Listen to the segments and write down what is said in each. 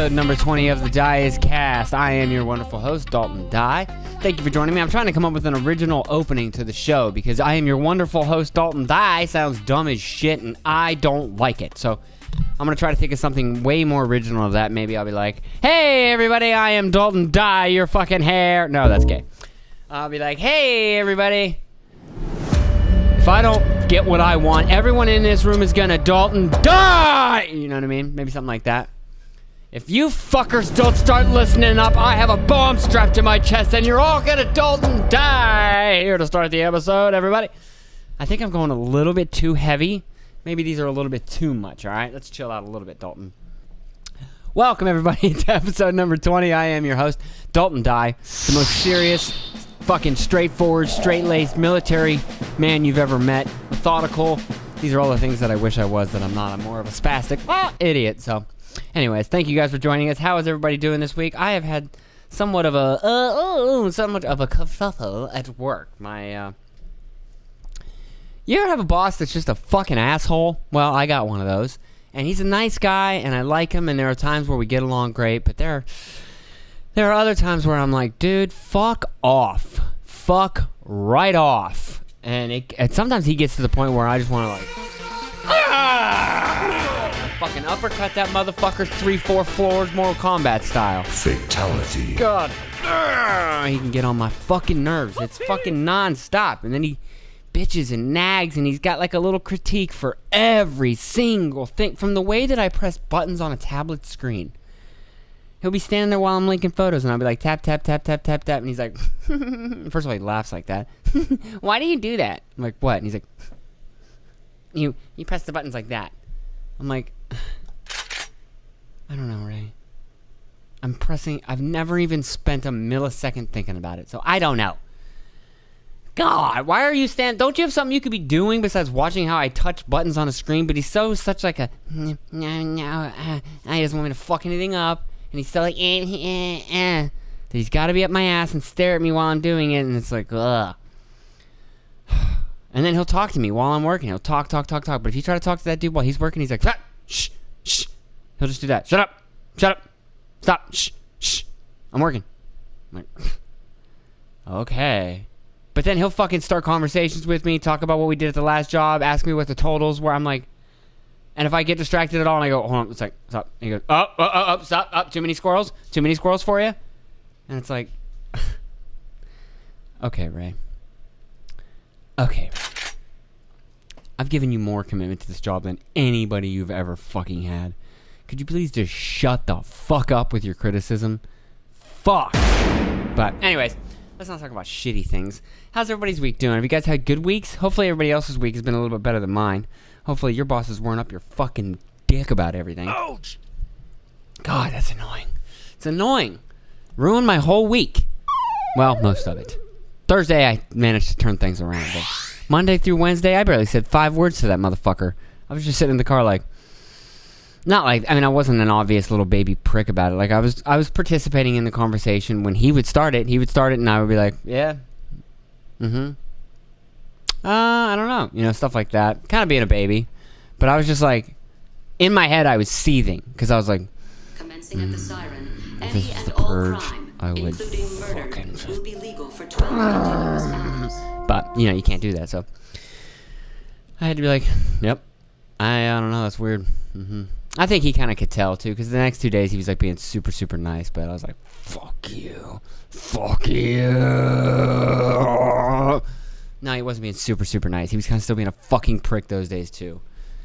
episode number 20 of the Die Is Cast. I am your wonderful host, Dalton Die. Thank you for joining me. I'm trying to come up with an original opening to the show because I am your wonderful host, Dalton Die sounds dumb as shit and I don't like it. So I'm going to try to think of something way more original of that. Maybe I'll be like, hey everybody, I am Dalton Die, your fucking hair. No, that's gay. I'll be like, hey everybody. If I don't get what I want, everyone in this room is gonna Dalton die! You know what I mean? Maybe something like that. If you fuckers don't start listening up, I have a bomb strapped to my chest and you're all gonna Dalton die! Here to start the episode, everybody. I think I'm going a little bit too heavy. Maybe these are a little bit too much, alright? Let's chill out a little bit, Dalton. Welcome, everybody, to episode number 20. I am your host, Dalton Die, the most serious, fucking straightforward, straight-laced military man you've ever met. Methodical. These are all the things that I wish I was that I'm not. I'm more of a spastic idiot. So, anyways, thank you guys for joining us. How is everybody doing this week? I have had somewhat of a kerfuffle at work. You ever have a boss that's just a fucking asshole? Well, I got one of those. And he's a nice guy, and I like him, and there are times where we get along great, but there are other times where I'm like, dude, fuck off. Fuck right off. And sometimes he gets to the point where I just want to fucking uppercut that motherfucker 3-4 floors Mortal Kombat style. Fatality. God. He can get on my fucking nerves. It's fucking non-stop. And then he bitches and nags, and he's got like a little critique for every single thing. From the way that I press buttons on a tablet screen. He'll be standing there while I'm linking photos, and I'll be like, tap, tap, tap, tap, tap, tap. And he's like, first of all, he laughs like that. Why do you do that? I'm like, what? And he's like, you press the buttons like that. I'm like, I don't know, Ray. I've never even spent a millisecond thinking about it, so I don't know. God, why are you don't you have something you could be doing besides watching how I touch buttons on a screen? But he's such like a, no, he doesn't want me to fuck anything up. And he's still like, He's got to be up my ass and stare at me while I'm doing it. And it's like, ugh. And then he'll talk to me while I'm working. He'll talk. But if you try to talk to that dude while he's working, he's like, shh. He'll just do that. Shut up. Stop. Shh. I'm working. I'm like, okay. But then he'll fucking start conversations with me, talk about what we did at the last job, ask me what the totals were. I'm like, and if I get distracted at all and I go, hold on, it's like, stop. And he goes, stop. Too many squirrels for you? And it's like, okay, Ray. I've given you more commitment to this job than anybody you've ever fucking had. Could you please just shut the fuck up with your criticism? Fuck. But anyways, let's not talk about shitty things. How's everybody's week doing? Have you guys had good weeks? Hopefully everybody else's week has been a little bit better than mine. Hopefully your bosses weren't up your fucking dick about everything. Ouch! God, that's annoying. It's annoying. Ruined my whole week. Well, most of it. Thursday, I managed to turn things around. But Monday through Wednesday, I barely said 5 words to that motherfucker. I was just sitting in the car like... I wasn't an obvious little baby prick about it. Like, I was participating in the conversation. When he would start it, and I would be like, yeah. I don't know. Stuff like that. Kind of being a baby. But I was just like, in my head, I was seething. Because I was like, commencing at the siren, if any this was and the all purge, crime, I would including murder, fucking just... will be legal for 12 continuous hours. But, you can't do that, so... I had to be like, yep. I don't know, that's weird. I think he kind of could tell, too, because the next 2 days he was, like, being super, super nice, but I was like, fuck you. No, he wasn't being super, super nice. He was kind of still being a fucking prick those days, too.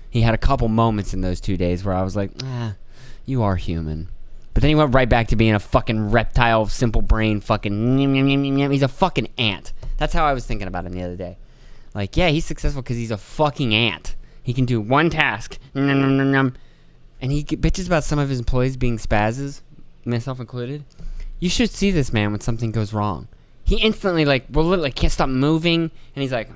He had a couple moments in those 2 days where I was like, you are human. But then he went right back to being a fucking reptile, simple brain, fucking... He's a fucking ant. That's how I was thinking about him the other day. Like, yeah, he's successful because he's a fucking ant. He can do one task. And he bitches about some of his employees being spazzes, myself included. You should see this man when something goes wrong. He instantly, literally can't stop moving. And he's like,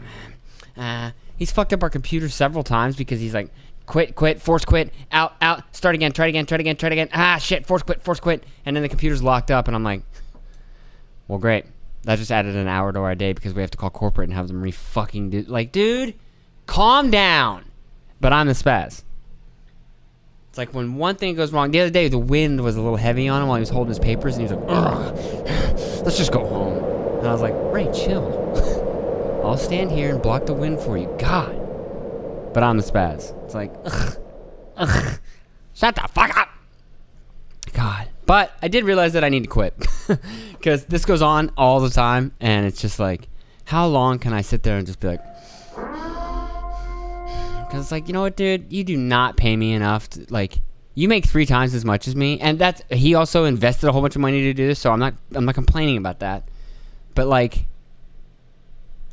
he's fucked up our computer several times because he's like, quit, force quit, out, start again, try it again. Ah, shit, force quit. And then the computer's locked up, and I'm like, well, great. That just added an hour to our day because we have to call corporate and have them re-fucking do... Like, dude, calm down. But I'm the spaz. It's like when one thing goes wrong. The other day, the wind was a little heavy on him while he was holding his papers, and he was like, ugh, let's just go home. And I was like, Ray, chill. I'll stand here and block the wind for you. God. But I'm the spaz. It's like, ugh, shut the fuck up. God. But I did realize that I need to quit. Because this goes on all the time, and it's just like, how long can I sit there and just be like... Because it's like, you know what, dude? You do not pay me enough. Like, you make 3 times as much as me. And that's... He also invested a whole bunch of money to do this, so I'm not complaining about that. But, like...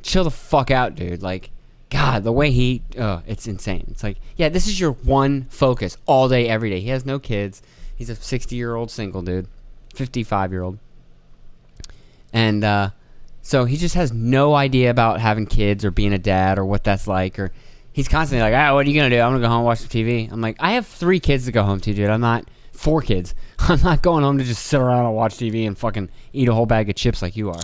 Chill the fuck out, dude. Like, God, the way he... it's insane. It's like, yeah, this is your one focus all day, every day. He has no kids. He's a 60-year-old single dude. 55-year-old. And, so he just has no idea about having kids or being a dad or what that's like. Or he's constantly like, what are you going to do? I'm going to go home and watch the TV. I'm like, I have 3 kids to go home to, dude. I'm not 4 kids. I'm not going home to just sit around and watch TV and fucking eat a whole bag of chips like you are.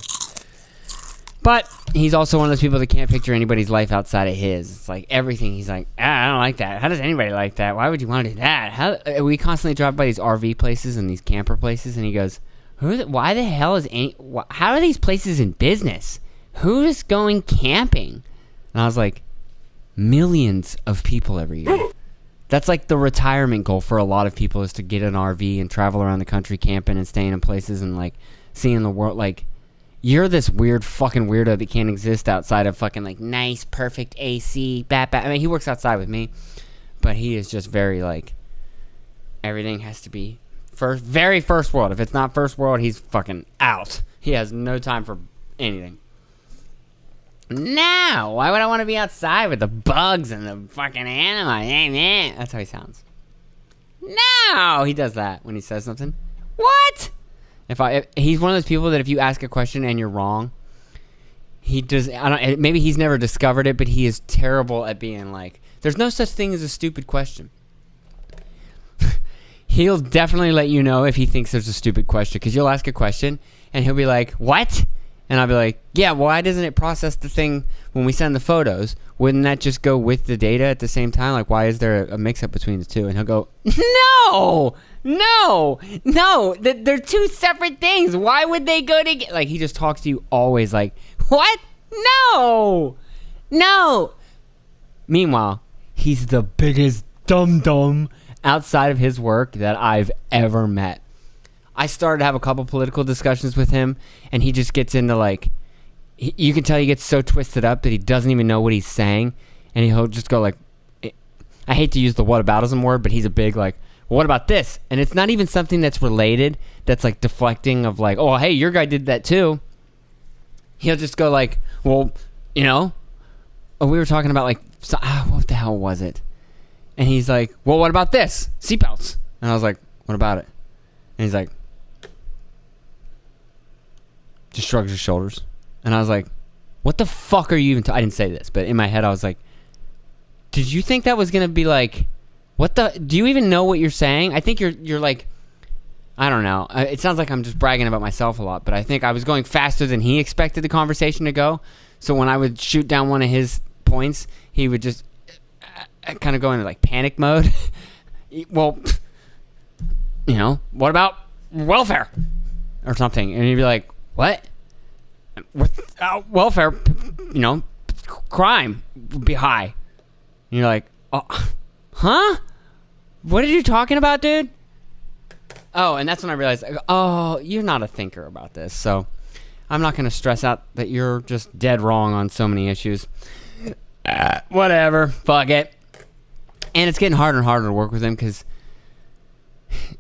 But he's also one of those people that can't picture anybody's life outside of his. It's like everything. He's like, I don't like that. How does anybody like that? Why would you want to do that? We constantly drive by these RV places and these camper places, and he goes, why the hell is how are these places in business? Who is going camping? And I was like, millions of people every year. That's like the retirement goal for a lot of people, is to get an RV and travel around the country camping and staying in places and like seeing the world. Like, you're this weird fucking weirdo that can't exist outside of fucking like nice, perfect AC. I mean, he works outside with me, but he is just very like, everything has to be very first world. If it's not first world, he's fucking out. He has no time for anything. No, why would I want to be outside with the bugs and the fucking animals? That's how he sounds. No, he does that when he says something. What? If he's one of those people that if you ask a question and you're wrong, he does. Maybe he's never discovered it, but he is terrible at being like, there's no such thing as a stupid question. He'll definitely let you know if he thinks there's a stupid question, because you'll ask a question and he'll be like, what? And I'll be like, yeah, why doesn't it process the thing when we send the photos? Wouldn't that just go with the data at the same time? Like, why is there a mix-up between the two? And he'll go, no, they're 2 separate things. Why would they go together? Like, he just talks to you always like, what? No. Meanwhile, he's the biggest dum-dum outside of his work that I've ever met. I started to have a couple political discussions with him, and he just gets into like, you can tell he gets so twisted up that he doesn't even know what he's saying, and he'll just go like, I hate to use the whataboutism word, but he's a big like, well, what about this? And it's not even something that's related, that's like deflecting of like, oh, hey, your guy did that too. He'll just go like, well, we were talking about like, what the hell was it? And he's like, well, what about this? Seatbelts. And I was like, what about it? And he's like, just shrugs his shoulders. And I was like, what the fuck are you even I didn't say this, but in my head I was like, did you think that was going to be like, do you even know what you're saying? I think you're like, I don't know. It sounds like I'm just bragging about myself a lot, but I think I was going faster than he expected the conversation to go. So when I would shoot down one of his points, he would just kind of go into like panic mode. Well, what about welfare or something? And he'd be like, what? Welfare, crime would be high. And you're like, oh, huh? What are you talking about, dude? Oh, and that's when I realized, oh, you're not a thinker about this. So I'm not going to stress out that you're just dead wrong on so many issues. Whatever. Fuck it. And it's getting harder and harder to work with him because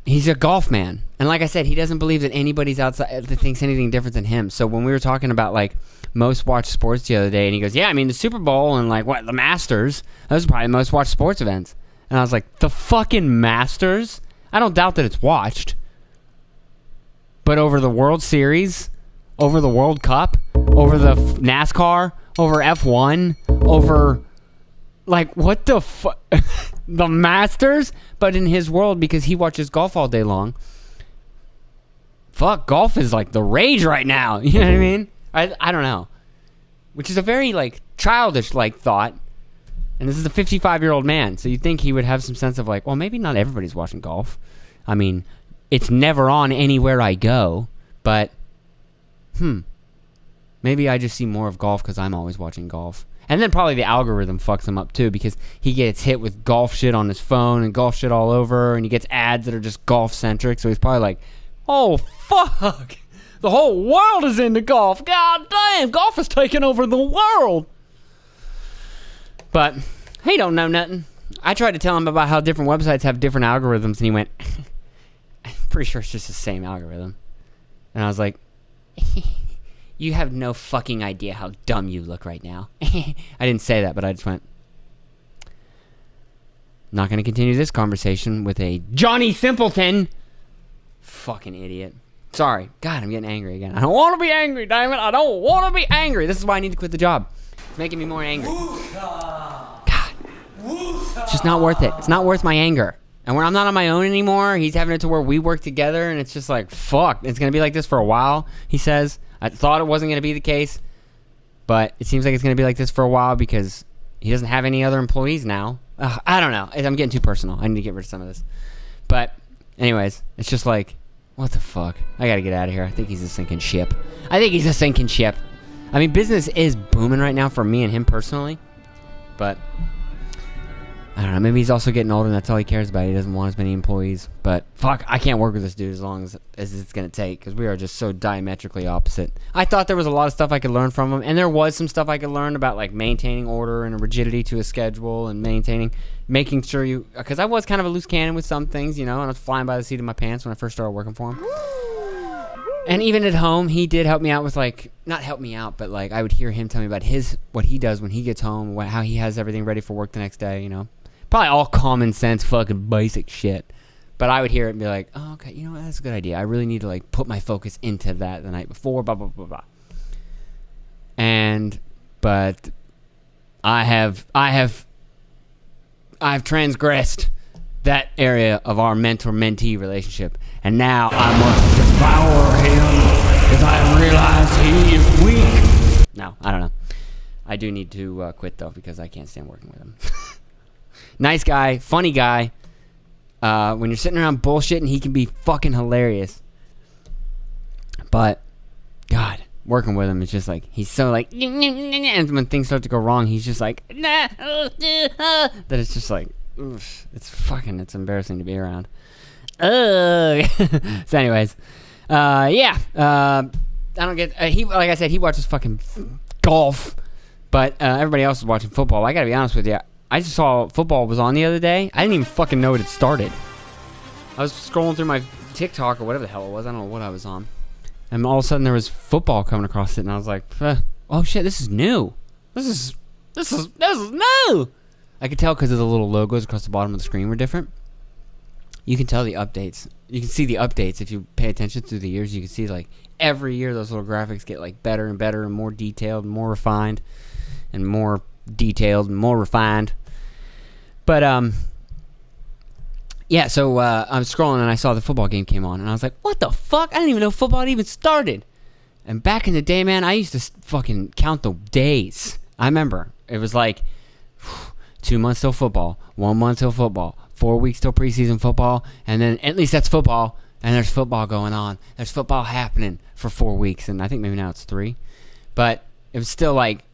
he's a golf man. And like I said, he doesn't believe that anybody's outside that thinks anything different than him. So when we were talking about like most watched sports the other day, and he goes, yeah, I mean the Super Bowl and like the Masters, those are probably the most watched sports events. And I was like, the fucking Masters? I don't doubt that it's watched. But over the World Series, over the World Cup, over the NASCAR, over F1, over like what the fuck? The Masters? But in his world, because he watches golf all day long, fuck, golf is like the rage right now. You know what I mean? I don't know. Which is a very like childish like thought. And this is a 55-year-old man, so you'd think he would have some sense of like, well, maybe not everybody's watching golf. I mean, it's never on anywhere I go, but, maybe I just see more of golf because I'm always watching golf. And then probably the algorithm fucks him up too because he gets hit with golf shit on his phone and golf shit all over, and he gets ads that are just golf-centric, so he's probably like, oh, fuck! The whole world is into golf! God damn, golf is taking over the world! But he don't know nothing. I tried to tell him about how different websites have different algorithms, and he went, I'm pretty sure it's just the same algorithm. And I was like, you have no fucking idea how dumb you look right now. I didn't say that, but I just went, not going to continue this conversation with a Johnny Simpleton. Fucking idiot. Sorry. God, I'm getting angry again. I don't want to be angry, damn it. I don't want to be angry. This is why I need to quit the job. It's making me more angry. God. It's just not worth it. It's not worth my anger. And when I'm not on my own anymore, he's having it to where we work together, and it's just like, fuck. It's going to be like this for a while, he says. I thought it wasn't going to be the case, but it seems like it's going to be like this for a while because he doesn't have any other employees now. I don't know. I'm getting too personal. I need to get rid of some of this. But anyways, it's just like, what the fuck? I got to get out of here. I think he's a sinking ship. I mean, business is booming right now for me and him personally, but I don't know. Maybe he's also getting older and that's all he cares about. He doesn't want as many employees. But fuck, I can't work with this dude as long as it's going to take because we are just so diametrically opposite. I thought there was a lot of stuff I could learn from him, and there was some stuff I could learn about like maintaining order and a rigidity to a schedule and making sure you... Because I was kind of a loose cannon with some things, you know, and I was flying by the seat of my pants when I first started working for him. And even at home, he did help me out with like... Not help me out, but like I would hear him tell me about what he does when he gets home, how he has everything ready for work the next day, you know. Probably all common sense fucking basic shit. But I would hear it and be like, oh, okay, you know what, that's a good idea. I really need to like put my focus into that the night before, blah, blah, blah, blah. But I have transgressed that area of our mentor-mentee relationship. And now I must devour him because I realize he is weak. No, I don't know. I do need to quit though because I can't stand working with him. Nice guy, funny guy. When you're sitting around bullshitting, he can be fucking hilarious. But, God, working with him is just like, he's so like, and when things start to go wrong, he's just like, that it's just like, it's embarrassing to be around. So anyways, I don't get, like I said, he watches fucking golf, but everybody else is watching football. I gotta be honest with you. I just saw football was on the other day. I didn't even fucking know it had started. I was scrolling through my TikTok or whatever the hell it was. I don't know what I was on. And all of a sudden there was football coming across it, and I was like, oh shit, this is new. This is new. I could tell because of the little logos across the bottom of the screen were different. You can tell the updates. You can see the updates if you pay attention through the years. You can see like every year those little graphics get like better and better and more detailed and more refined and more detailed and more refined. But yeah, so I'm scrolling and I saw the football game came on and I was like, what the fuck? I didn't even know football even started. And back in the day, man, I used to fucking count the days. I remember it was like 2 months till football, 1 month till football, 4 weeks till preseason football, and then at least that's football, and there's football going on. There's football happening for 4 weeks, and I think maybe now it's 3. But it was still like,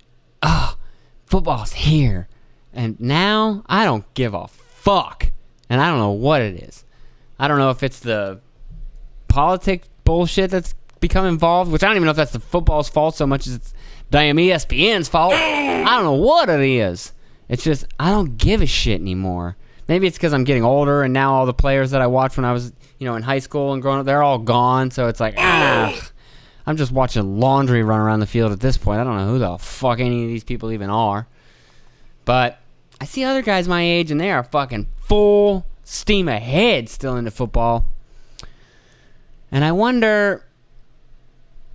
football's here. And now, I don't give a fuck. And I don't know what it is. I don't know if it's the politic bullshit that's become involved, which I don't even know if that's the football's fault so much as it's damn ESPN's fault. I don't know what it is. It's just, I don't give a shit anymore. Maybe it's because I'm getting older and now all the players that I watched when I was, in high school and growing up, they're all gone. So it's like, I'm just watching laundry run around the field at this point. I don't know who the fuck any of these people even are. But I see other guys my age and they are fucking full steam ahead still into football. And I wonder,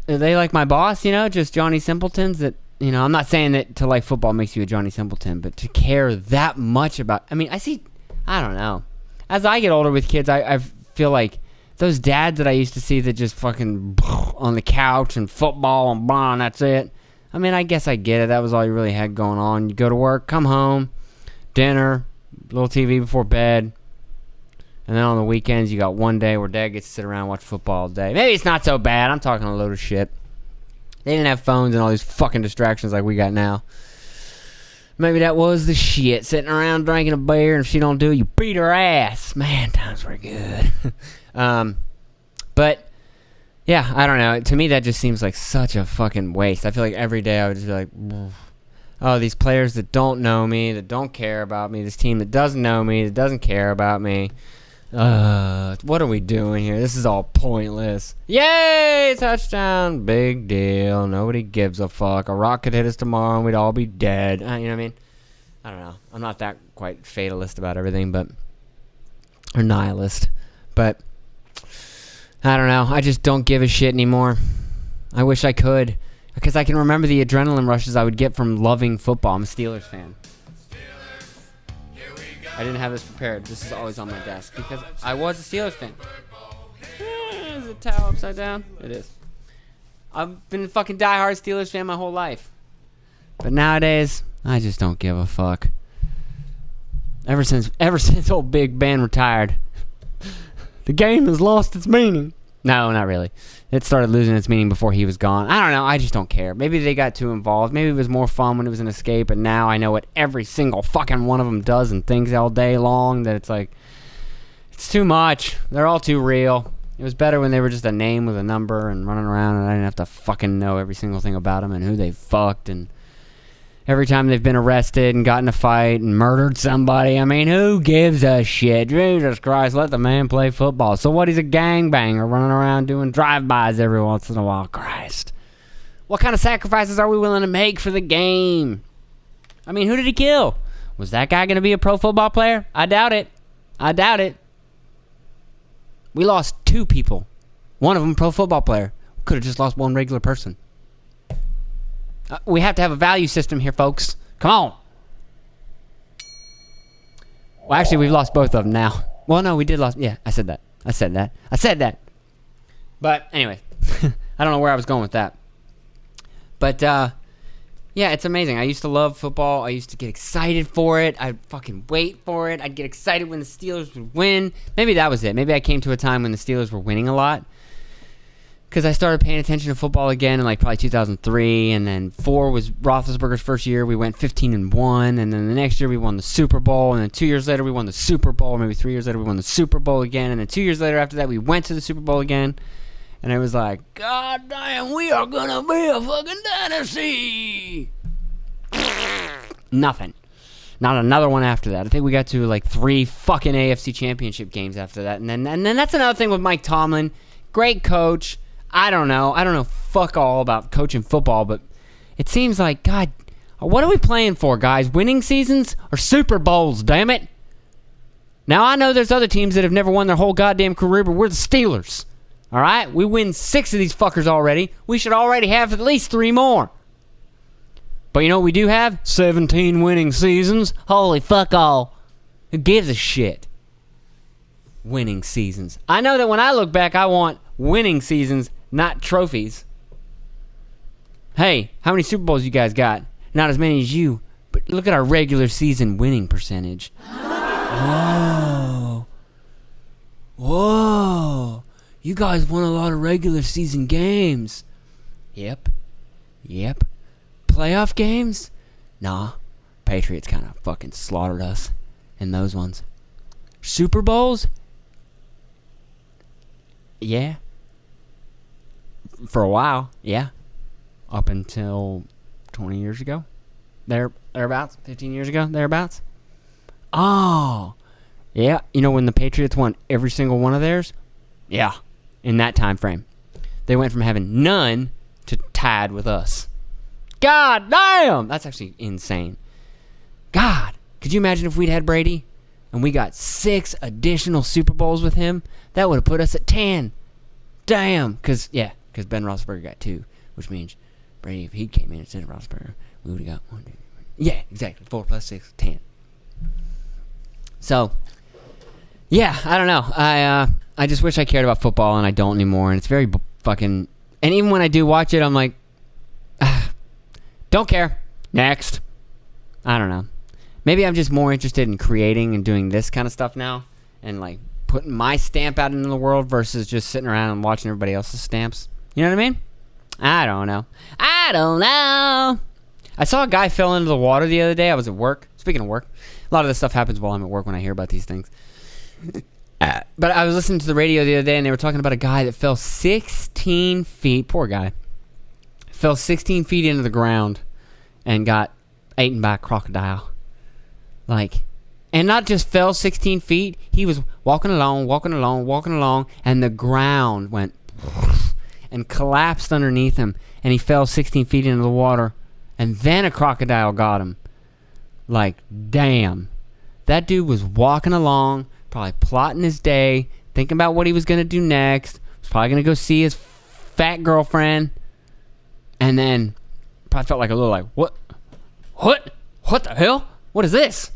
are they like my boss, just Johnny Simpletons that, I'm not saying that to like football makes you a Johnny Simpleton, but to care that much about, I don't know. As I get older with kids, I feel like those dads that I used to see that just fucking on the couch and football and that's it. I guess I get it. That was all you really had going on. You go to work, come home, dinner, little TV before bed. And then on the weekends, you got one day where Dad gets to sit around and watch football all day. Maybe it's not so bad. I'm talking a load of shit. They didn't have phones and all these fucking distractions like we got now. Maybe that was the shit. Sitting around drinking a beer, and if she don't do it, you beat her ass. Man, times were good. But, yeah, I don't know. To me, that just seems like such a fucking waste. I feel like every day I would just be like, oh, these players that don't know me, that don't care about me, this team that doesn't know me, that doesn't care about me. What are we doing here? This is all pointless. Yay! Touchdown! Big deal. Nobody gives a fuck. A rock could hit us tomorrow and we'd all be dead. You know what I mean? I don't know. I'm not that quite fatalist about everything, but... Or nihilist. But... I don't know. I just don't give a shit anymore. I wish I could. Because I can remember the adrenaline rushes I would get from loving football. I'm a Steelers fan. I didn't have this prepared. This is always on my desk because I was a Steelers fan. Is the towel upside down? It is. I've been a fucking diehard Steelers fan my whole life. But nowadays, I just don't give a fuck. Ever since old Big Ben retired, the game has lost its meaning. No, not really. It started losing its meaning before he was gone. I don't know. I just don't care. Maybe they got too involved. Maybe it was more fun when it was an escape, but now I know what every single fucking one of them does and thinks all day long that it's like, it's too much. They're all too real. It was better when they were just a name with a number and running around and I didn't have to fucking know every single thing about them and who they fucked and every time they've been arrested and got in a fight and murdered somebody. I mean, who gives a shit? Jesus Christ, let the man play football. So what, he's a gangbanger running around doing drive-bys every once in a while. Christ. What kind of sacrifices are we willing to make for the game? I mean, who did he kill? Was that guy going to be a pro football player? I doubt it. I doubt it. We lost 2 people. One of them pro football player. Could have just lost one regular person. We have to have a value system here, folks. Come on. Well, actually, we've lost both of them now. Well, no, we did lost. Yeah, I said that. But anyway, I don't know where I was going with that. But, yeah, it's amazing. I used to love football. I used to get excited for it. I'd fucking wait for it. I'd get excited when the Steelers would win. Maybe that was it. Maybe I came to a time when the Steelers were winning a lot. Because I started paying attention to football again in like probably 2003, and then 4 was Roethlisberger's first year. We went 15-1, and then the next year we won the Super Bowl, and then 2 years later we won the Super Bowl. Maybe 3 years later we won the Super Bowl again, and then 2 years later after that we went to the Super Bowl again, and it was like, God damn, we are gonna be a fucking dynasty. Nothing. Not another one after that. I think we got to like 3 fucking AFC Championship games after that, and then that's another thing with Mike Tomlin. Great coach. I don't know fuck all about coaching football, but it seems like, God, what are we playing for, guys? Winning seasons or Super Bowls, damn it? Now, I know there's other teams that have never won their whole goddamn career, but we're the Steelers. All right? We win 6 of these fuckers already. We should already have at least 3 more. But you know what we do have? 17 winning seasons. Holy fuck all. Who gives a shit? Winning seasons. I know that when I look back, I want winning seasons, not trophies. Hey, how many Super Bowls you guys got? Not as many as you, but look at our regular season winning percentage. Whoa. You guys won a lot of regular season games. Yep. Playoff games? Nah. Patriots kind of fucking slaughtered us in those ones. Super Bowls? Yeah. For a while, yeah. Up until 20 years ago. Thereabouts. 15 years ago, thereabouts. Oh. Yeah. You know when the Patriots won every single one of theirs? Yeah. In that time frame. They went from having none to tied with us. God damn! That's actually insane. God. Could you imagine if we'd had Brady and we got 6 additional Super Bowls with him? That would have put us at 10. Damn. Because Ben Roethlisberger got 2, which means Brady, if he came in instead of Roethlisberger, we would have got 1, 2, 3. Yeah, exactly. 4 plus 6, 10. So, yeah, I don't know. I just wish I cared about football, and I don't anymore. And it's very fucking... And even when I do watch it, I'm like, don't care. Next. I don't know. maybe I'm just more interested in creating and doing this kind of stuff now, and like putting my stamp out into the world versus just sitting around and watching everybody else's stamps. You know what I mean? I don't know. I saw a guy fell into the water the other day. I was at work. Speaking of work, a lot of this stuff happens while I'm at work when I hear about these things. But I was listening to the radio the other day, and they were talking about a guy that fell 16 feet. Poor guy. Fell 16 feet into the ground and got eaten by a crocodile. Like, and not just fell 16 feet. He was walking along, and the ground went and collapsed underneath him, and he fell 16 feet into the water, and then a crocodile got him. Like, damn. That dude was walking along, probably plotting his day, thinking about what he was going to do next, was probably going to go see his fat girlfriend, and then probably felt like a little like, what the hell? What is this?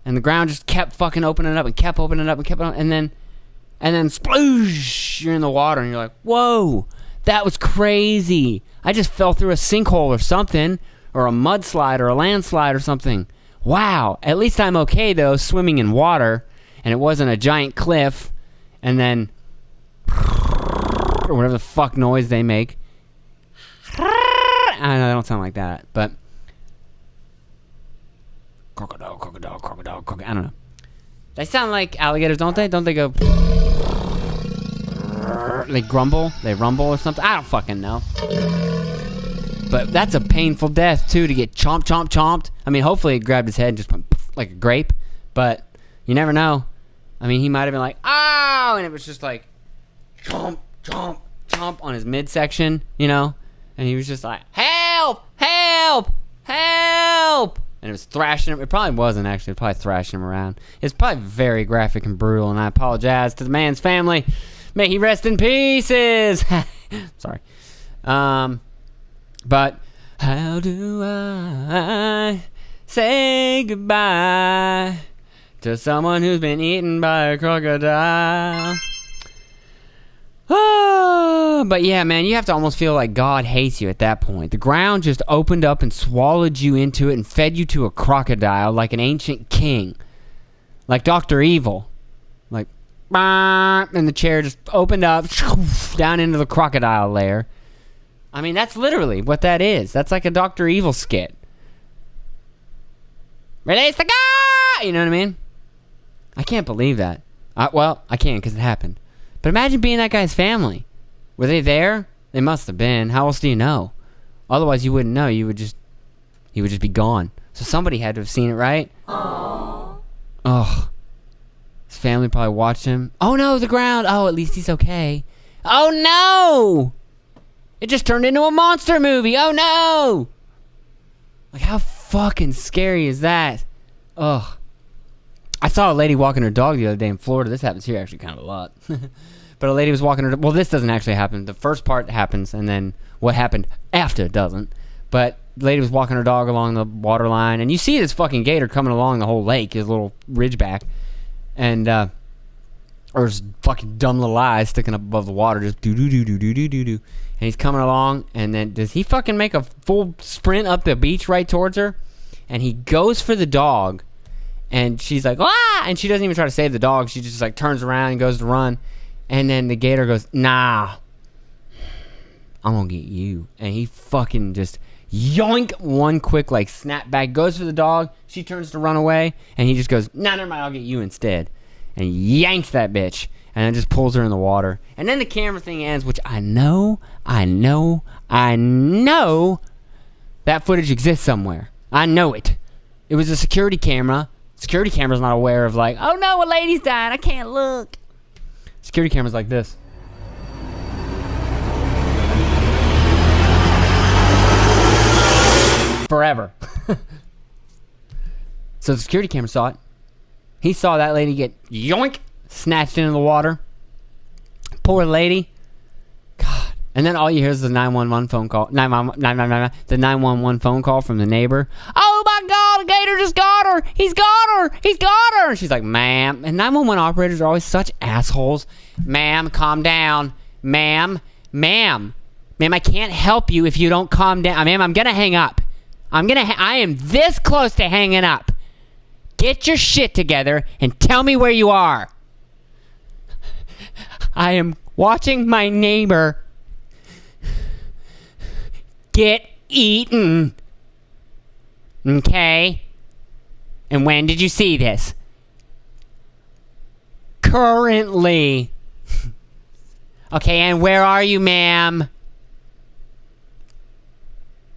And the ground just kept fucking opening up and kept opening up and kept opening, and then sploosh, you're in the water, and you're like, whoa, that was crazy. I just fell through a sinkhole or something, or a mudslide or a landslide or something. Wow, at least I'm okay though, swimming in water, and it wasn't a giant cliff, and then, or whatever the fuck noise they make. I know they don't sound like that, but crocodile, I don't know. They sound like alligators, don't they? Don't they go? They grumble, they rumble or something. I don't fucking know. But that's a painful death too, to get chomped. I mean, hopefully it grabbed his head and just went like a grape, but you never know. I mean, he might have been like, "Ow!" and it was just like chomp on his midsection, you know, and he was just like, "Help! And it was thrashing him. It probably wasn't actually. It was probably thrashing him around. It's probably very graphic and brutal, and I apologize to the man's family. May he rest in pieces. Sorry. But how do I say goodbye to someone who's been eaten by a crocodile? But yeah, man, you have to almost feel like God hates you at that point. The ground just opened up and swallowed you into it and fed you to a crocodile like an ancient king. Like Dr. Evil. Like, and the chair just opened up down into the crocodile lair. I mean, that's literally what that is. That's like a Dr. Evil skit. Release the guy! You know what I mean? I can't believe that. Well, I can because it happened. But imagine being that guy's family. Were they there? They must have been. How else do you know? Otherwise, you wouldn't know. He would just be gone. So somebody had to have seen it, right? Aww. Oh. His family probably watched him. Oh no, the ground. Oh, at least he's okay. Oh no! It just turned into a monster movie. Oh no! Like, how fucking scary is that? Ugh. I saw a lady walking her dog the other day in Florida. This happens here actually kind of a lot. But a lady was walking her... Well, this doesn't actually happen. The first part happens, and then what happened after doesn't. But the lady was walking her dog along the water line, and you see this fucking gator coming along the whole lake, his little ridgeback. And, or his fucking dumb little eyes sticking up above the water, just do-do-do-do-do-do-do-do. And he's coming along, and then does he fucking make a full sprint up the beach right towards her? And he goes for the dog, and she's like, ah! And she doesn't even try to save the dog. She just like turns around and goes to run. And then the gator goes, nah, I'm gonna get you. And he fucking just yoink, one quick like snap back, goes for the dog. She turns to run away, and he just goes, nah, never mind, I'll get you instead. And yanks that bitch, and then just pulls her in the water. And then the camera thing ends, which I know that footage exists somewhere. I know it. It was a security camera. Security camera's not aware of like, oh no, a lady's died, I can't look. Security camera's like this. Forever. So the security camera saw it. He saw that lady get yoink, snatched into the water. Poor lady. God. And then all you hear is the 911 phone call. The 911 phone call from the neighbor. Oh my God, a gator just got her. He's got her. And she's like, ma'am. And 911 operators are always such assholes. Ma'am, calm down. Ma'am, I can't help you if you don't calm down. Ma'am, I'm going to hang up. I am this close to hanging up. Get your shit together and tell me where you are. I am watching my neighbor get eaten. Okay? And when did you see this? Currently. Okay, and where are you, ma'am?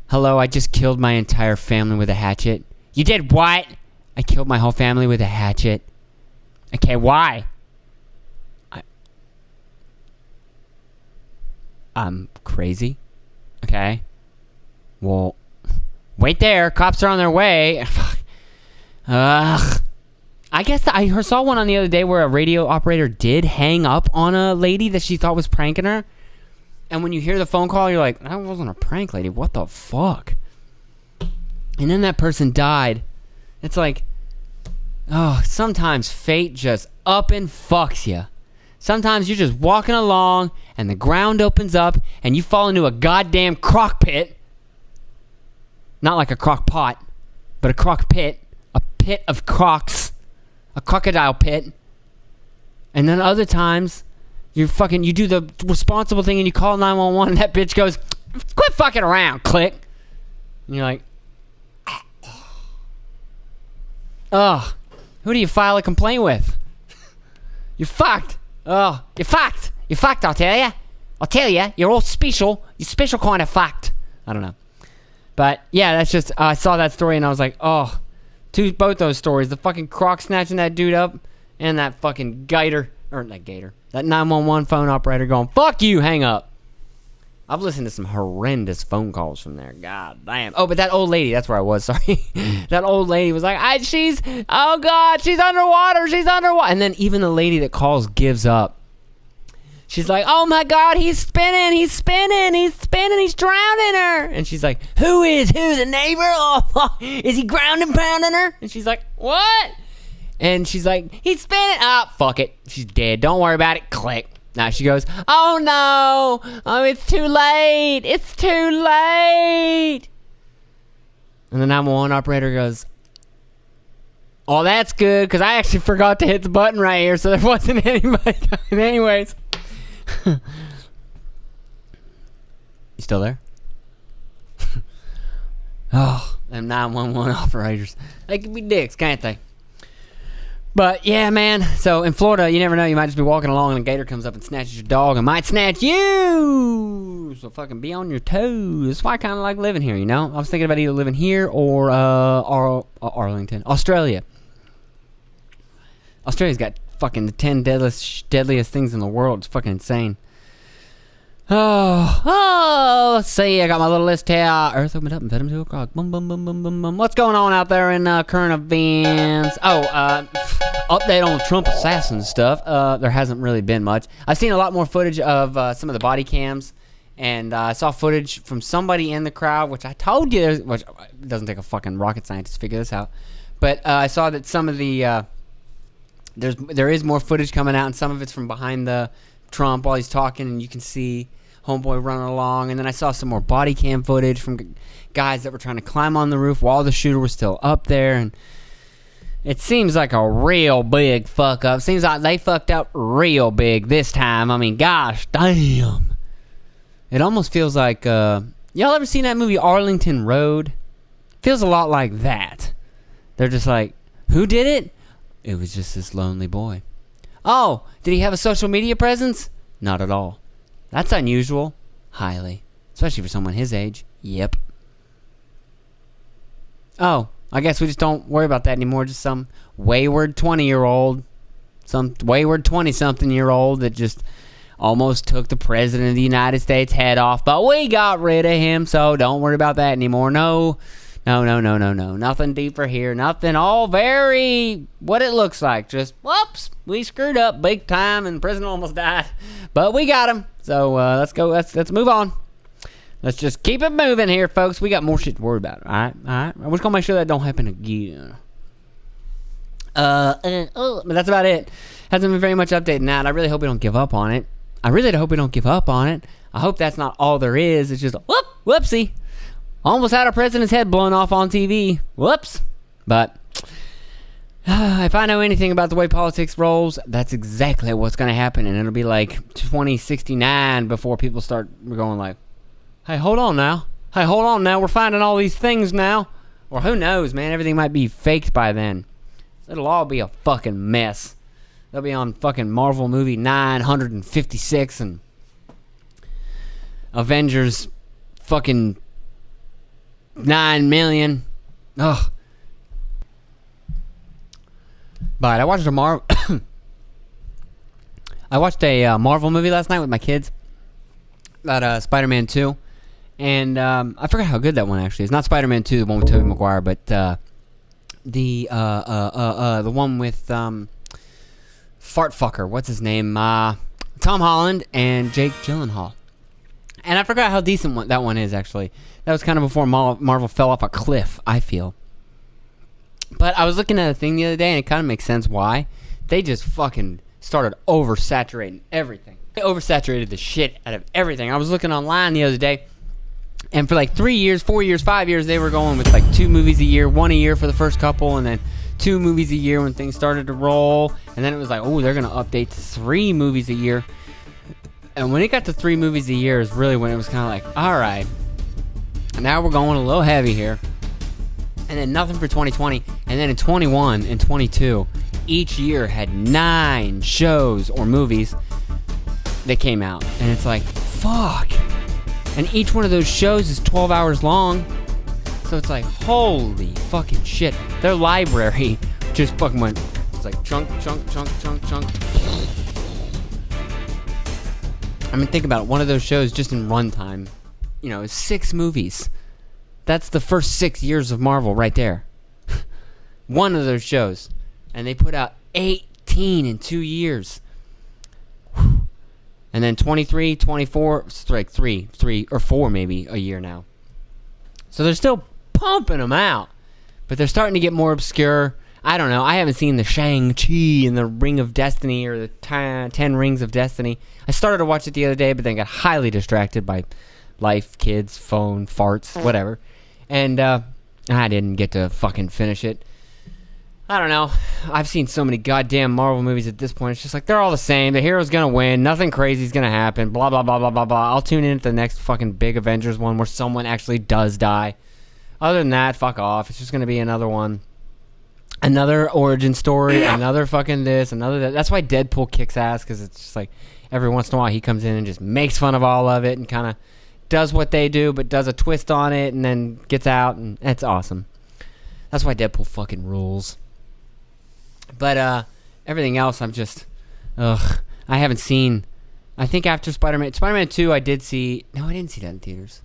Hello, I just killed my entire family with a hatchet. You did what? I killed my whole family with a hatchet. Okay, why? I'm crazy. Okay. Well, wait there. Cops are on their way. Ugh. I guess I saw one on the other day where a radio operator did hang up on a lady that she thought was pranking her. And when you hear the phone call, you're like, that wasn't a prank, lady. What the fuck? And then that person died. It's like, oh, sometimes fate just up and fucks you. Sometimes you're just walking along and the ground opens up and you fall into a goddamn crock pit. Not like a crock pot, but a crock pit. A pit of crocs. A crocodile pit. And then other times, you do the responsible thing and you call 911 and that bitch goes, quit fucking around, click. And you're like, ugh, who do you file a complaint with? You're fucked. Oh, you're fucked. You're fucked, I'll tell ya. I'll tell ya, you're all special. You're special kind of fucked. I don't know. But, yeah, that's just, I saw that story and I was like, oh, both those stories. The fucking croc snatching that dude up and that fucking that 911 phone operator going, fuck you, hang up. I've listened to some horrendous phone calls from there. God damn. Oh, but that old lady, that's where I was, sorry. That old lady was like, oh God, she's underwater. And then even the lady that calls gives up. She's like, oh my God, he's spinning, he's drowning her. And she's like, who, the neighbor? Oh, is he grounding pounding her? And she's like, what? And she's like, he's spinning. Ah, fuck it. She's dead. Don't worry about it. Click. Now she goes, oh no, it's too late. And the 911 operator goes, oh, that's good, because I actually forgot to hit the button right here, so there wasn't anybody coming anyways. You still there? Oh, them 911 operators. They can be dicks, can't they? But, yeah, man. So, in Florida, you never know. You might just be walking along and a gator comes up and snatches your dog and might snatch you. So, fucking be on your toes. That's why I kind of like living here, you know? I was thinking about either living here or Arlington. Australia. Australia's got fucking the 10 deadliest things in the world. It's fucking insane. Let's see. I got my little list here. Earth opened up and fed him to a croc. Boom, boom, boom, boom, boom, boom. What's going on out there in current events? Update on the Trump assassin stuff. There hasn't really been much. I've seen a lot more footage of some of the body cams, and I saw footage from somebody in the crowd, which I told you, which it doesn't take a fucking rocket scientist to figure this out. But I saw that some of the there is more footage coming out, and some of it's from behind the Trump while he's talking, and you can see homeboy running along. And then I saw some more body cam footage from guys that were trying to climb on the roof while the shooter was still up there. And it seems like a real big fuck up. Seems like they fucked up real big this time. I mean, gosh damn. It almost feels like y'all ever seen that movie Arlington Road? Feels a lot like that. They're just like, who did it? It was just this lonely boy. Oh, did he have a social media presence? Not at all. That's unusual. Highly. Especially for someone his age. Yep. Oh, I guess we just don't worry about that anymore. Just some wayward 20-year-old. Some wayward 20-something-year-old that just almost took the president of the United States' head off. But we got rid of him, so don't worry about that anymore. No. Nothing deeper here. Nothing. All very what it looks like. Just, whoops, we screwed up big time and the president almost died. But we got him. So let's go. Let's move on. Let's just keep it moving here, folks. We got more shit to worry about. All right. We're just going to make sure that don't happen again. But that's about it. Hasn't been very much updating that. I really hope we don't give up on it. I hope that's not all there is. It's just, whoopsie. Almost had our president's head blown off on TV. Whoops. But If I know anything about the way politics rolls, that's exactly what's going to happen. And it'll be like 2069 before people start going like, hey, hold on now. Hey, hold on now. We're finding all these things now. Or who knows, man. Everything might be faked by then. It'll all be a fucking mess. They'll be on fucking Marvel movie 956 and Avengers fucking 9 million. Ugh. But I watched a Marvel movie last night with my kids about Spider-Man 2. And I forgot how good that one actually is. Not Spider-Man 2, the one with Tobey Maguire, but the one with Fart Fucker. What's his name? Tom Holland and Jake Gyllenhaal. And I forgot how decent that one is actually. That was kind of before Marvel fell off a cliff, I feel. But I was looking at a thing the other day, and it kind of makes sense why. They just fucking started oversaturating everything. They oversaturated the shit out of everything. I was looking online the other day, and for like 3 years, 4 years, 5 years, they were going with like 2 movies a year, 1 a year for the first couple, and then 2 movies a year when things started to roll. And then it was like, oh, they're going to update to 3 movies a year. And when it got to 3 movies a year is really when it was kind of like, all right, now we're going a little heavy here. And then nothing for 2020. And then in 21 and 22, each year had 9 shows or movies that came out. And it's like, fuck. And each one of those shows is 12 hours long. So it's like, holy fucking shit. Their library just fucking went, it's like chunk, chunk, chunk, chunk, chunk. I mean, think about it. One of those shows just in runtime, is 6 movies. That's the first 6 years of Marvel right there. One of those shows. And they put out 18 in 2 years. And then 23, 24, it's like 3 or 4 maybe a year now. So they're still pumping them out. But they're starting to get more obscure. I don't know. I haven't seen the Shang-Chi and the Ring of Destiny or the 10 Rings of Destiny. I started to watch it the other day, but then got highly distracted by life, kids, phone, farts, whatever. And I didn't get to fucking finish it. I don't know. I've seen so many goddamn Marvel movies at this point. It's just like, they're all the same. The hero's gonna win. Nothing crazy's gonna happen. Blah, blah, blah, blah, blah, blah. I'll tune in to the next fucking big Avengers one where someone actually does die. Other than that, fuck off. It's just gonna be another one. Another origin story. Another fucking this. Another that. That's why Deadpool kicks ass, because it's just like, every once in a while he comes in and just makes fun of all of it and kind of does what they do, but does a twist on it and then gets out, and it's awesome. That's why Deadpool fucking rules. But everything else, I'm just, I haven't seen. I think after Spider-Man 2, I did see. No, I didn't see that in theaters.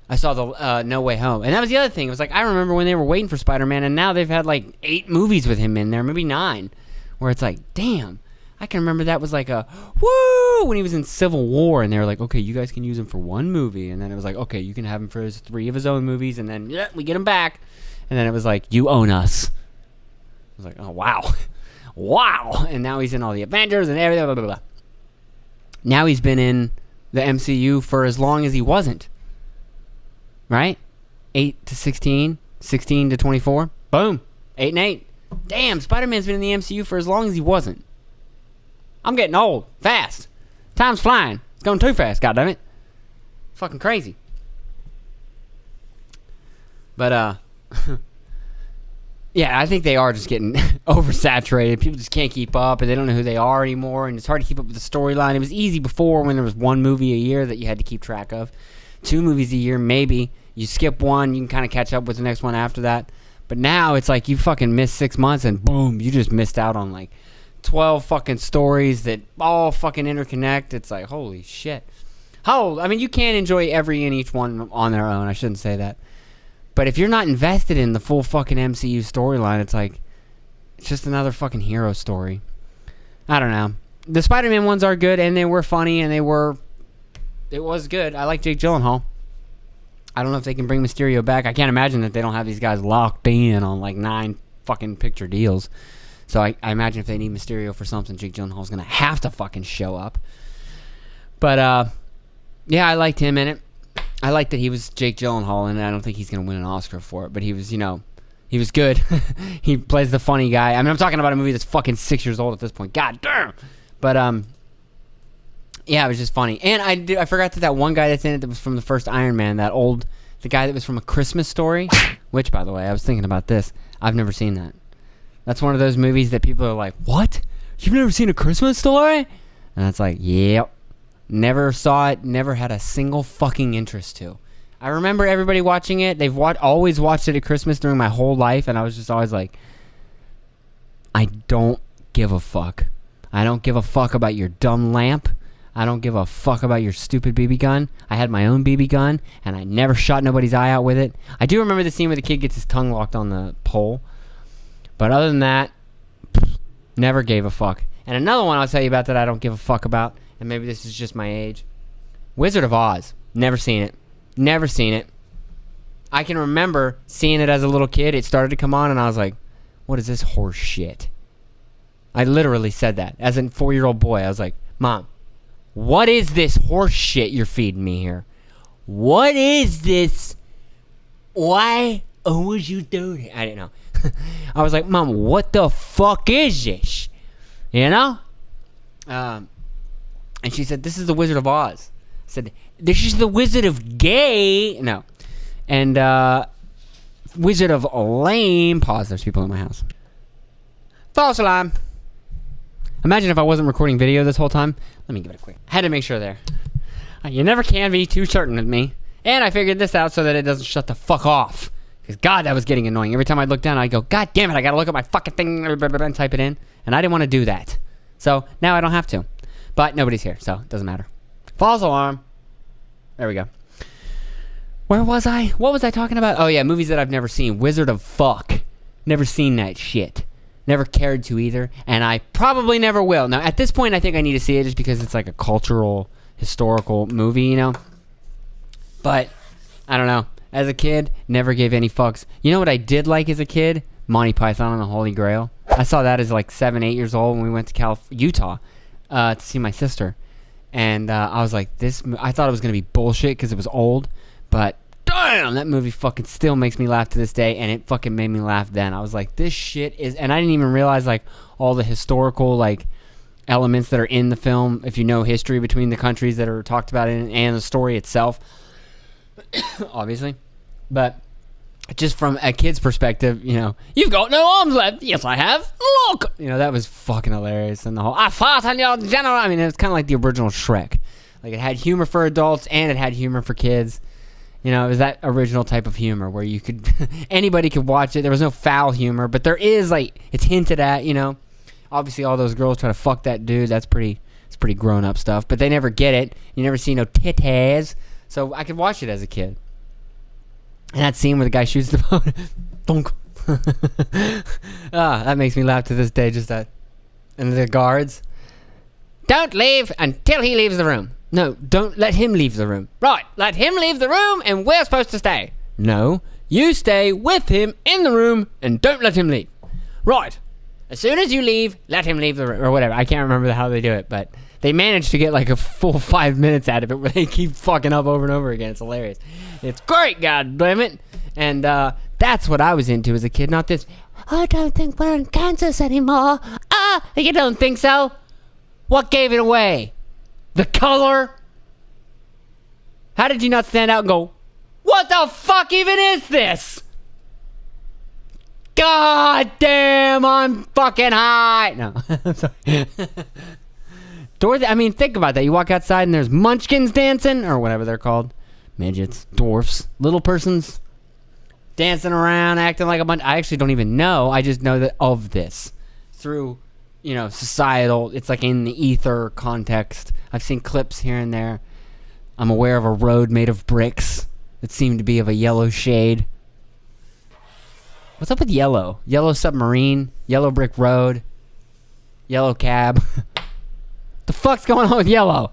I saw the No Way Home, and that was the other thing. It was like, I remember when they were waiting for Spider-Man, and now they've had like 8 movies with him in there, maybe 9, where it's like, damn. I can remember that was like a woo when he was in Civil War, and they were like, okay, you guys can use him for 1 movie, and then it was like, okay, you can have him for his 3 of his own movies, and then we get him back, and then it was like, you own us. I was like, oh wow, wow, and now he's in all the Avengers and everything. Blah, blah, blah. Now he's been in the MCU for as long as he wasn't, right? 8 to 16, 16 to 24, boom, 8 and 8. Damn, Spider-Man's been in the MCU for as long as he wasn't. I'm getting old, fast. Time's flying. It's going too fast, goddammit. Fucking crazy. But, yeah, I think they are just getting oversaturated. People just can't keep up, and they don't know who they are anymore, and it's hard to keep up with the storyline. It was easy before when there was 1 movie a year that you had to keep track of. 2 movies a year, maybe. You skip one, you can kind of catch up with the next one after that. But now it's like you fucking missed 6 months, and boom, you just missed out on, like, 12 fucking stories that all fucking interconnect. It's like, holy shit. I mean, you can't enjoy every and each one on their own. I shouldn't say that. But if you're not invested in the full fucking MCU storyline, it's like, it's just another fucking hero story. I don't know. The Spider-Man ones are good, and they were funny, and it was good. I like Jake Gyllenhaal. I don't know if they can bring Mysterio back. I can't imagine that they don't have these guys locked in on like 9 fucking picture deals. So I imagine if they need Mysterio for something, Jake Gyllenhaal's going to have to fucking show up. But, yeah, I liked him in it. I liked that he was Jake Gyllenhaal, and I don't think he's going to win an Oscar for it. But he was, He was good. He plays the funny guy. I mean, I'm talking about a movie that's fucking 6 years old at this point. God damn. But yeah, it was just funny. And I forgot that one guy that's in it that was from the first Iron Man, the guy that was from A Christmas Story, which, by the way, I was thinking about this. I've never seen that. That's one of those movies that people are like, what? You've never seen A Christmas Story? And it's like, yep. Never saw it. Never had a single fucking interest to. I remember everybody watching it. They've always watched it at Christmas during my whole life, and I was just always like, I don't give a fuck. I don't give a fuck about your dumb lamp. I don't give a fuck about your stupid BB gun. I had my own BB gun, and I never shot nobody's eye out with it. I do remember the scene where the kid gets his tongue locked on the pole. But other than that, never gave a fuck. And another one I'll tell you about that I don't give a fuck about, and maybe this is just my age. Wizard of Oz. Never seen it. Never seen it. I can remember seeing it as a little kid. It started to come on, and I was like, what is this horse shit? I literally said that. As a 4-year-old boy, I was like, Mom, what is this horse shit you're feeding me here? What is this? Why would you do it? I didn't know. I was like, Mom, what the fuck is this? You know? And she said, this is the Wizard of Oz. I said, this is the Wizard of Gay. No. And Wizard of Lame. Pause, there's people in my house. False alarm. Imagine if I wasn't recording video this whole time. Let me give it a quick. Had to make sure there. You never can be too certain with me. And I figured this out so that it doesn't shut the fuck off. Because, God, that was getting annoying. Every time I'd look down, I'd go, God damn it, I got to look at my fucking thing and type it in. And I didn't want to do that. So, now I don't have to. But nobody's here, so it doesn't matter. False alarm. There we go. Where was I? What was I talking about? Oh, yeah, movies that I've never seen. Wizard of Fuck. Never seen that shit. Never cared to either. And I probably never will. Now, at this point, I think I need to see it just because it's like a cultural, historical movie, you know? But, I don't know. As a kid, never gave any fucks. You know what I did like as a kid? Monty Python and the Holy Grail. I saw that as like 7, 8 years old when we went to Utah to see my sister. And I was like, I thought it was going to be bullshit because it was old. But, damn, that movie fucking still makes me laugh to this day. And it fucking made me laugh then. I was like, this shit is... And I didn't even realize like all the historical like elements that are in the film. If you know history between the countries that are talked about in it and the story itself. Obviously. But just from a kid's perspective, you know, you've got no arms left. Yes, I have. Look! You know, that was fucking hilarious. And the whole, I fought on your general. I mean, it was kind of like the original Shrek. Like, it had humor for adults and it had humor for kids. You know, it was that original type of humor where you could, anybody could watch it. There was no foul humor, but there is, like, it's hinted at, you know. Obviously, all those girls try to fuck that dude. It's pretty grown-up stuff. But they never get it. You never see no titties. So I could watch it as a kid. And that scene where the guy shoots the boat. Thunk. That makes me laugh to this day, just that. And the guards. Don't leave until he leaves the room. No, don't let him leave the room. Right, let him leave the room and we're supposed to stay. No, you stay with him in the room and don't let him leave. Right, as soon as you leave, let him leave the room. Or whatever, I can't remember how they do it, but they managed to get like a full 5 minutes out of it where they keep fucking up over and over again. It's hilarious. It's great, god damn it. And that's what I was into as a kid, not this, I don't think we're in Kansas anymore. You don't think so? What gave it away? The color? How did you not stand out and go, what the fuck even is this? God damn, I'm fucking high. No, I'm sorry. Dorothy, I mean, think about that. You walk outside and there's munchkins dancing, or whatever they're called. Midgets, dwarfs, little persons, dancing around, acting like a bunch. I actually don't even know. I just know that of this through, you know, societal. It's like in the ether context. I've seen clips here and there. I'm aware of a road made of bricks that seem to be of a yellow shade. What's up with yellow? Yellow submarine, yellow brick road, yellow cab. The fuck's going on with yellow?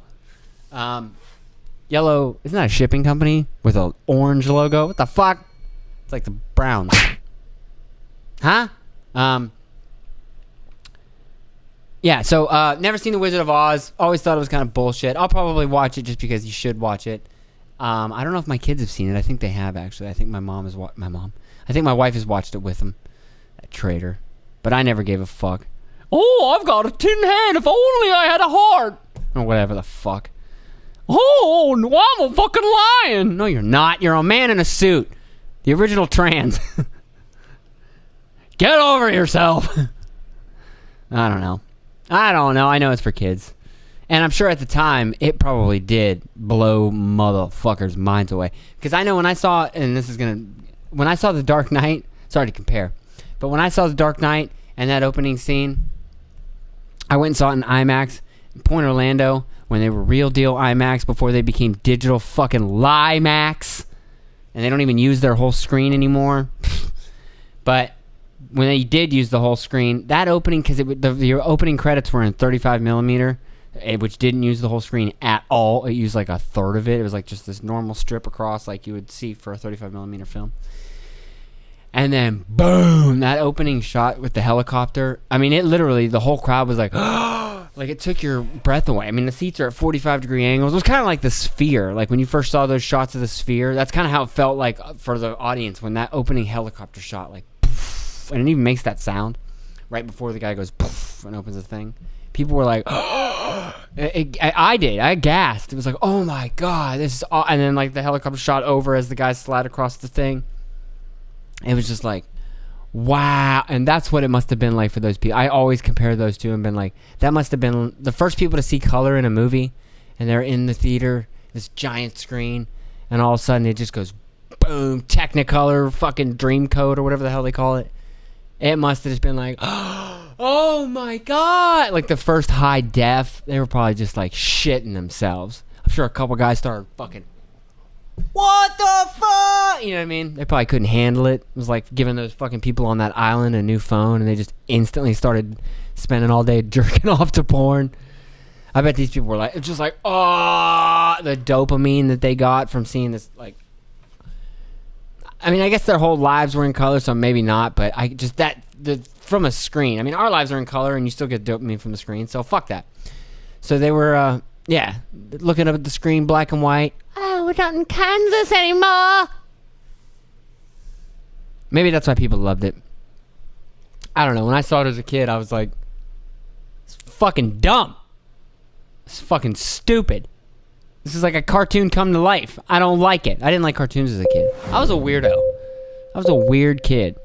Yellow, isn't that a shipping company with an orange logo? What the fuck? It's like the Browns. Huh? Yeah, so never seen The Wizard of Oz. Always thought it was kind of bullshit. I'll probably watch it just because you should watch it. I don't know if my kids have seen it. I think they have, actually. I think my mom has I think my wife has watched it with them. That traitor. But I never gave a fuck. Oh, I've got a tin head. If only I had a heart. Or whatever the fuck. Oh, no, I'm a fucking lion. No, you're not. You're a man in a suit. The original trans. Get over yourself. I don't know. I know it's for kids. And I'm sure at the time, it probably did blow motherfuckers' minds away. Because I know when I saw, when I saw The Dark Knight, sorry to compare, but when I saw The Dark Knight and that opening scene, I went and saw it in IMAX, in Point Orlando, when they were real deal IMAX before they became digital fucking Limax. And they don't even use their whole screen anymore. But when they did use the whole screen, that opening, because the opening credits were in 35 millimeter, which didn't use the whole screen at all. It used like a third of it. It was like just this normal strip across like you would see for a 35 millimeter film. And then, boom, that opening shot with the helicopter. I mean, it literally, the whole crowd was like, like it took your breath away. I mean, the seats are at 45-degree angles. It was kind of like the Sphere. Like when you first saw those shots of the Sphere, that's kind of how it felt like for the audience when that opening helicopter shot, like, poof, and it even makes that sound right before the guy goes poof and opens the thing. People were like, I did. I gasped. It was like, oh my God, this is and then like the helicopter shot over as the guy slid across the thing. It was just like, wow. And that's what it must have been like for those people. I always compare those two and been like, that must have been the first people to see color in a movie. And they're in the theater, this giant screen. And all of a sudden it just goes boom, Technicolor, fucking Dreamcoat or whatever the hell they call it. It must have just been like, oh my God. Like the first high def, they were probably just like shitting themselves. I'm sure a couple guys started fucking, what the fuck? You know what I mean? They probably couldn't handle it. It was like giving those fucking people on that island a new phone and they just instantly started spending all day jerking off to porn. I bet these people were like, it's just like, oh, the dopamine that they got from seeing this, like, I mean, I guess their whole lives were in color, so maybe not, but I just, from a screen. I mean, our lives are in color and you still get dopamine from the screen, so fuck that. So they were, looking up at the screen, black and white. Oh, we're not in Kansas anymore. Maybe that's why people loved it. I don't know. When I saw it as a kid, I was like, it's fucking dumb. It's fucking stupid. This is like a cartoon come to life. I don't like it. I didn't like cartoons as a kid. I was a weirdo. I was a weird kid.